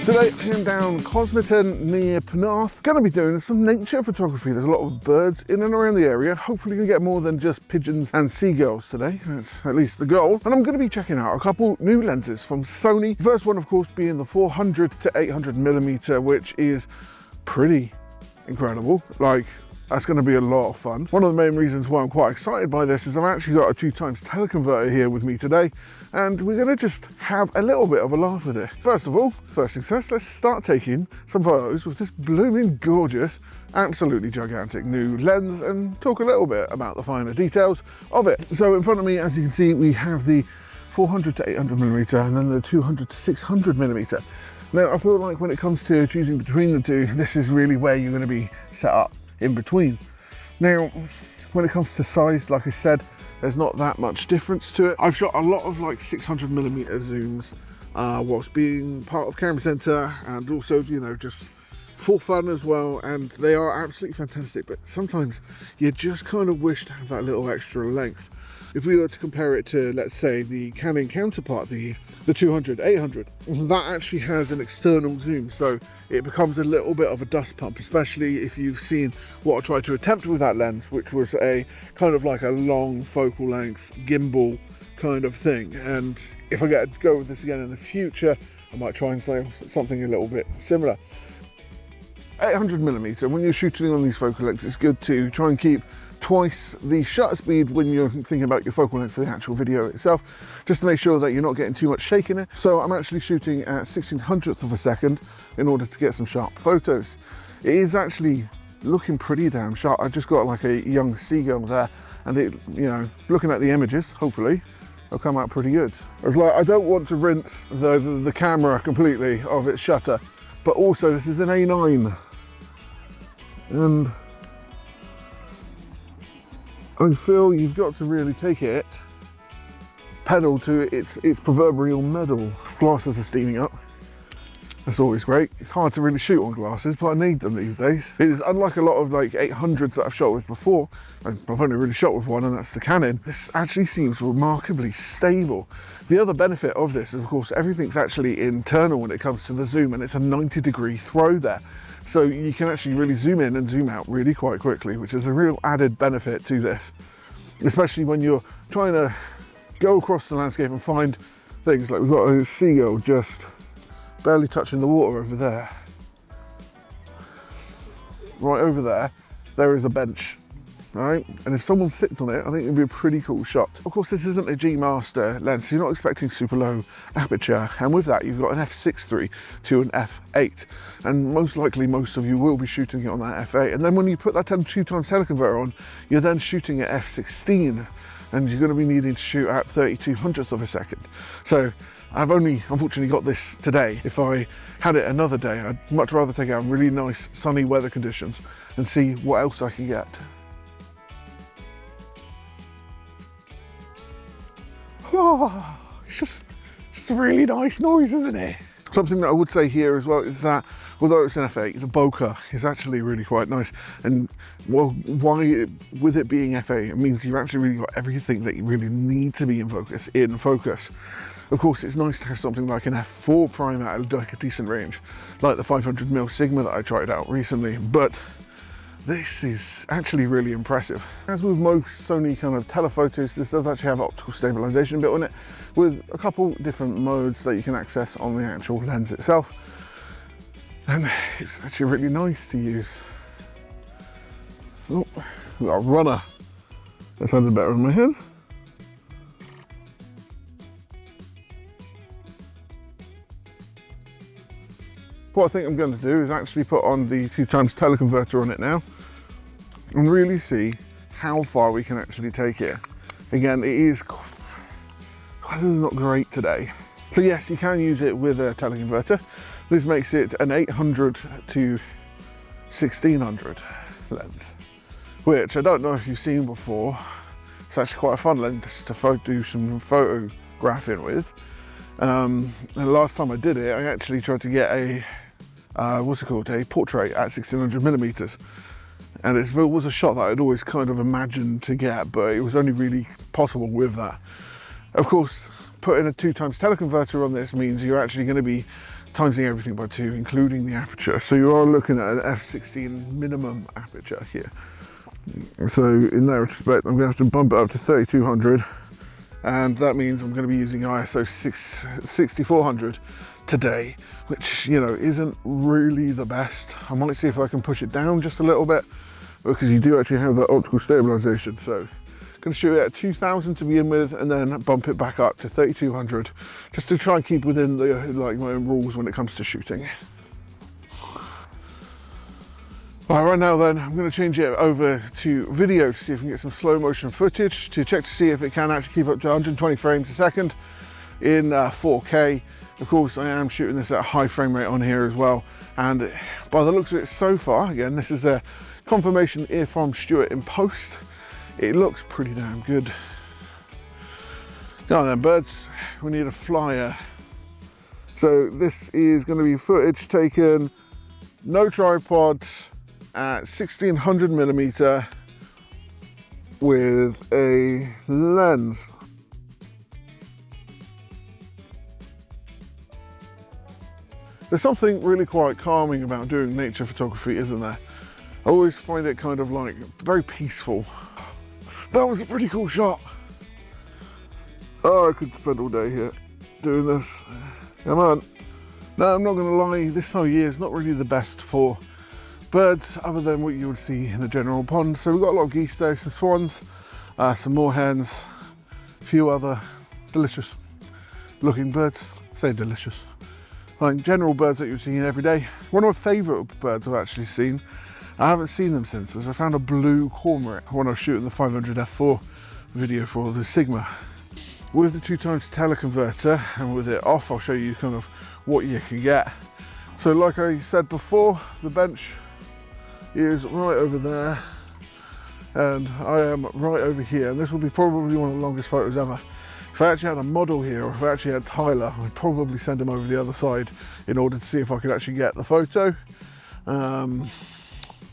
Today I am down Cosmerton near Penarth. Going to be doing some nature photography. There's a lot of birds in and around the area. Hopefully you can get more than just pigeons and seagulls today. That's at least the goal. And I'm going to be checking out a couple new lenses from Sony. The first one of course being the 400-800mm, which is pretty incredible. Like, that's going to be a lot of fun. One of the main reasons why I'm quite excited by this is I've actually got a 2x teleconverter here with me today, and we're going to just have a little bit of a laugh with it. First of all, first things first, let's start taking some photos with this blooming gorgeous, absolutely gigantic new lens and talk a little bit about the finer details of it. So in front of me, as you can see, we have the 400-800mm and then the 200-600mm. Now, I feel like when it comes to choosing between the two, this is really where you're going to be set up in between. Now, when it comes to size, like I said, there's not that much difference to it. I've shot a lot of like 600mm zooms whilst being part of Camera Center, and also, you know, just for fun as well, and they are absolutely fantastic, but sometimes you just kind of wish to have that little extra length. If we were to compare it to, let's say, the Canon counterpart, the 200-800, that actually has an external zoom, so it becomes a little bit of a dust pump, especially if you've seen what I tried to attempt with that lens, which was a kind of like a long focal length gimbal kind of thing. And if I get to go with this again in the future, I might try and say something a little bit similar. 800mm, when you're shooting on these focal lengths, it's good to try and keep twice the shutter speed when you're thinking about your focal length for the actual video itself, just to make sure that you're not getting too much shake in it. So I'm actually shooting at 1600th of a second in order to get some sharp photos. It is actually looking pretty damn sharp. I just got like a young seagull there, and it, you know, looking at the images, hopefully they'll come out pretty good. I was like, I don't want to rinse the camera completely of its shutter, but also this is an A9, and I feel you've got to really take it pedal to its proverbial medal. Glasses are steaming up. That's always great. It's hard to really shoot on glasses, but I need them these days. It is unlike a lot of like 800s that I've shot with before. I've only really shot with one, and that's the Canon. This actually seems remarkably stable. The other benefit of this is, of course, everything's actually internal when it comes to the zoom, and it's a 90-degree throw there. So you can actually really zoom in and zoom out really quite quickly, which is a real added benefit to this, especially when you're trying to go across the landscape and find things. Like we've got a seagull just barely touching the water over there. Right over there, there is a bench, right? And if someone sits on it, I think it'd be a pretty cool shot. Of course, this isn't a G Master lens, so you're not expecting super low aperture. And with that, you've got an F6.3 to an F8. And most likely, most of you will be shooting it on that F8. And then when you put that 2x teleconverter on, you're then shooting at F16. And you're going to be needing to shoot at 3200ths of a second. So I've only unfortunately got this today. If I had it another day, I'd much rather take it out in really nice sunny weather conditions and see what else I can get. Oh, it's just a really nice noise, isn't it? Something that I would say here as well is that although it's an F8, the bokeh is actually really quite nice. And well, with it being F8, it means you've actually really got everything that you really need to be in focus. Of course, it's nice to have something like an F4 prime at like a decent range, like the 500mm Sigma that I tried out recently, but this is actually really impressive. As with most Sony kind of telephotos, this does actually have optical stabilisation built in it, with a couple different modes that you can access on the actual lens itself. And it's actually really nice to use. Oh, we've got a runner. That sounded better in my head. What I think I'm going to do is actually put on the 2x teleconverter on it now and really see how far we can actually take it. Again, it is not great today. So yes, you can use it with a teleconverter. This makes it an 800 to 1600 lens, which I don't know if you've seen before. It's actually quite a fun lens to do some photographing with. And the last time I did it, I actually tried to get a a portrait at 1600mm, and it was a shot that I'd always kind of imagined to get, but it was only really possible with that. Of course, putting a 2x teleconverter on this means you're actually going to be timesing everything by 2, including the aperture. So you are looking at an f/16 minimum aperture here. So in that respect, I'm going to have to bump it up to 3200, and that means I'm going to be using ISO 6400 today, which, you know, isn't really the best. I might see if I can push it down just a little bit, because you do actually have that optical stabilisation. So going to shoot it at 2000 to begin with, and then bump it back up to 3200, just to try and keep within the my own rules when it comes to shooting. Right now then, I'm going to change it over to video to see if we can get some slow motion footage, to check to see if it can actually keep up to 120 frames a second in 4K. Of course, I am shooting this at a high frame rate on here as well, and by the looks of it so far, again, this is a confirmation here from Stuart in post, it looks pretty damn good. Now then, birds, we need a flyer. So this is going to be footage taken, no tripod, at 1600mm with a lens. There's something really quite calming about doing nature photography, isn't there? I always find it kind of like very peaceful. That was a pretty cool shot. Oh, I could spend all day here doing this. Come on. No, I'm not gonna lie, this time of year is not really the best for birds other than what you would see in a general pond. So we've got a lot of geese there, some swans, some moorhens, a few other delicious looking birds. I say delicious. Like general birds that you've seen every day. One of my favourite birds I've actually seen, I haven't seen them since, I found a blue cormorant when I was shooting the 500 f4 video for the Sigma. With the 2x teleconverter and with it off, I'll show you kind of what you can get. So like I said before, the bench is right over there and I am right over here, and this will be probably one of the longest photos ever. If I actually had a model here, or if I actually had Tyler, I'd probably send him over the other side in order to see if I could actually get the photo.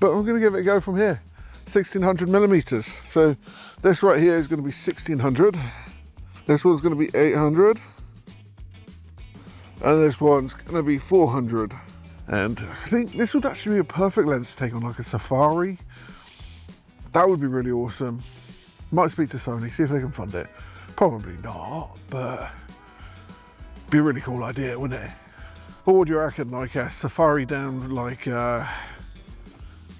But I'm going to give it a go from here. 1600mm. So this right here is going to be 1600. This one's going to be 800. And this one's going to be 400. And I think this would actually be a perfect lens to take on like a safari. That would be really awesome. Might speak to Sony, see if they can fund it. Probably not, but be a really cool idea, wouldn't it? What would you reckon, like a safari down like,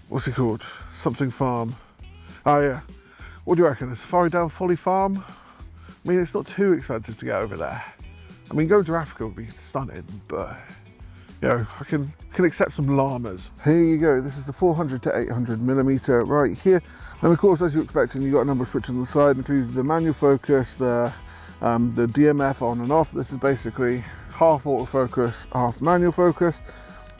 what's it called? Something farm. Oh yeah. What do you reckon, a safari down Folly Farm? I mean, it's not too expensive to get over there. I mean, going to Africa would be stunning, but you know, I can accept some llamas. Here you go, this is the 400 to 800mm right here. And of course, as you're expecting, you've got a number of switches on the side, including the manual focus, the DMF on and off. This is basically half autofocus, half manual focus.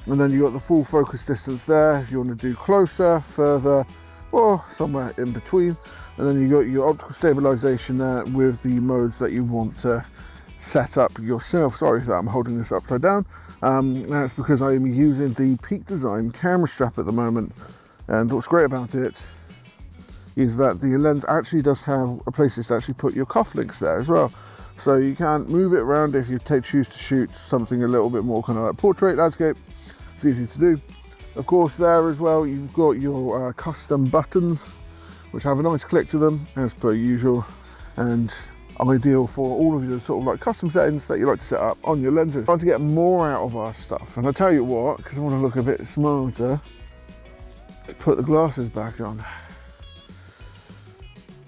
And then you've got the full focus distance there, if you want to do closer, further, or somewhere in between. And then you've got your optical stabilisation there with the modes that you want to set up yourself. Sorry that I'm holding this upside down. That's because I am using the Peak Design camera strap at the moment. And what's great about it is that the lens actually does have places to actually put your cufflinks there as well. So you can move it around if you choose to shoot something a little bit more kind of like portrait landscape. It's easy to do. Of course, there as well, you've got your custom buttons, which have a nice click to them, as per usual, and ideal for all of your sort of like custom settings that you like to set up on your lenses. Trying to get more out of our stuff, and I tell you what, because I want to look a bit smarter, let's put the glasses back on.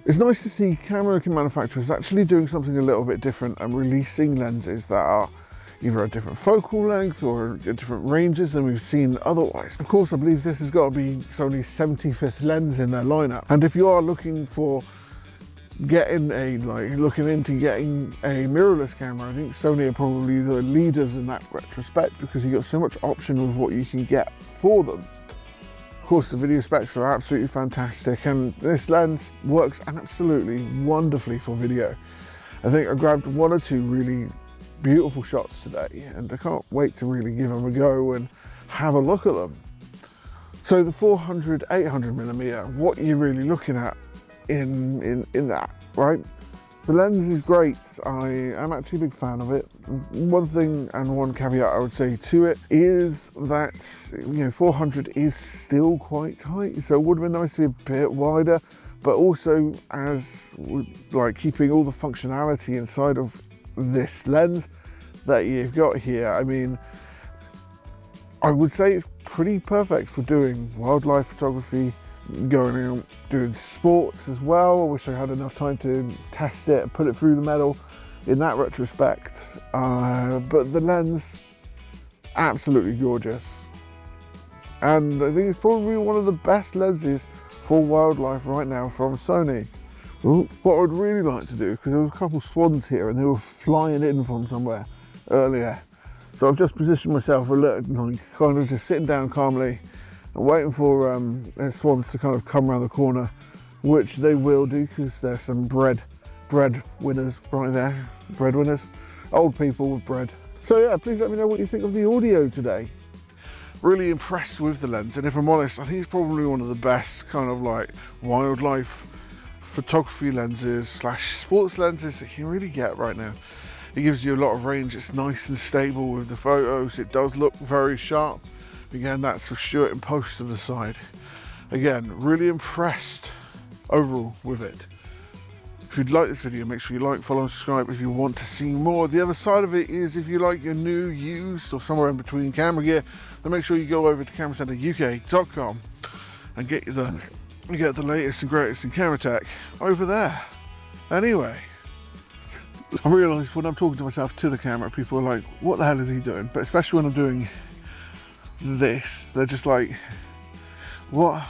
It's nice to see camera manufacturers actually doing something a little bit different and releasing lenses that are either a different focal length or different ranges than we've seen otherwise. Of course, I believe this has got to be Sony's 75th lens in their lineup. And if you are looking for looking into getting a mirrorless camera, I think Sony are probably the leaders in that retrospect, because you've got so much option with what you can get for them. Of course, the video specs are absolutely fantastic, and this lens works absolutely wonderfully for video. I think I grabbed one or two really beautiful shots today, and I can't wait to really give them a go and have a look at them. So the 400-800mm, what you're really looking at in that, right? The lens is great. I am actually a big fan of it. One thing and one caveat I would say to it is that, you know, 400 is still quite tight, so it would have been nice to be a bit wider, but also as like keeping all the functionality inside of this lens that you've got here. I mean, I would say it's pretty perfect for doing wildlife photography, going out doing sports as well. I wish I had enough time to test it and put it through the metal in that retrospect, but the lens, absolutely gorgeous, and I think it's probably one of the best lenses for wildlife right now from Sony. What I would really like to do, because there was a couple of swans here and they were flying in from somewhere earlier, so I've just positioned myself a little, like, kind of just sitting down calmly and waiting for the swans to kind of come around the corner, which they will do, because there's some bread winners right there, bread winners, old people with bread. So yeah, please let me know what you think of the audio today. Really impressed with the lens, and if I'm honest, I think it's probably one of the best kind of like wildlife photography lenses slash sports lenses that you can really get right now. It gives you a lot of range, it's nice and stable with the photos, it does look very sharp. Again, that's for Stuart in post to the side. Again, really impressed overall with it. If you'd like this video, make sure you like, follow and subscribe if you want to see more. The other side of it is if you like your new, used, or somewhere in between camera gear, then make sure you go over to cameracenteruk.com and get the latest and greatest in camera tech over there. Anyway, I realise when I'm talking to myself to the camera, people are like, what the hell is he doing? But especially when I'm doing this, they're just like, what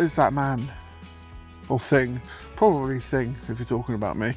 is that man? Or thing, probably thing if you're talking about me.